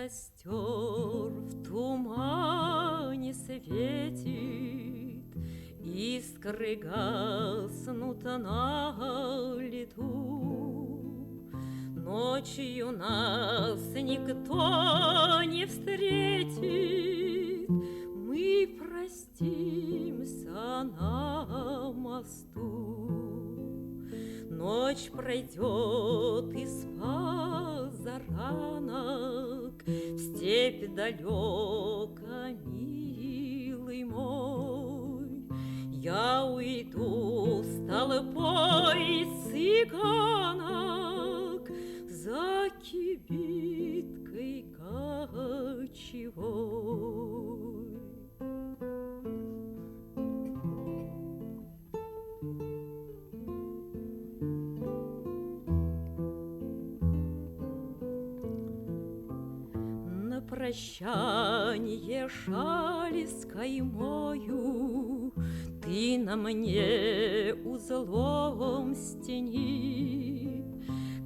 костер в тумане светит, искры гаснут на лету. Ночью нас никто не встретит, мы простимся на мосту. Ночь пройдет из позаранок в степь далеко, милый мой. Я уйду с толпой цыганок за кибиткой кочевой. На прощанье шали с каймою ты на мне узлом стяни,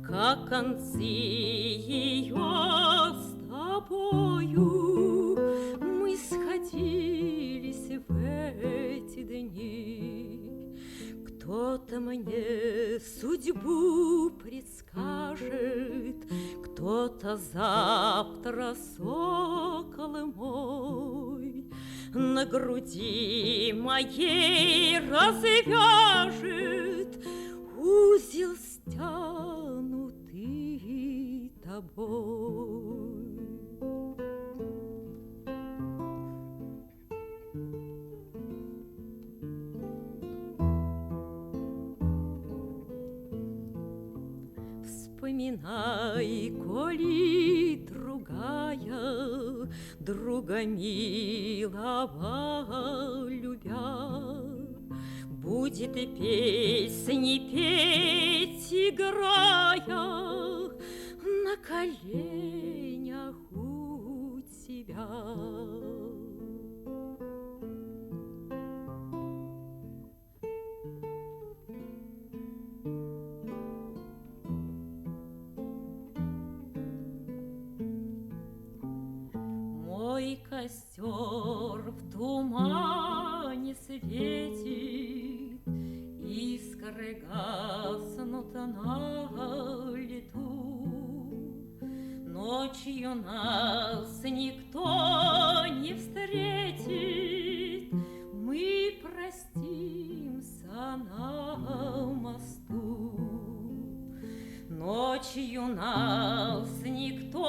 как концы ее с тобою мы сходились в эти дни. Кто-то мне судьбу предскажет, кто-то завтра, сокол мой, на груди моей развяжет узел, стянутый тобой. Вспоминай, коли другая друга милого любя будет песни петь, играя на коленях у тебя. Мой костер в тумане светит, искры гаснут на лету. Ночью нас никто не встретит, мы простимся на мосту. Ночью нас никто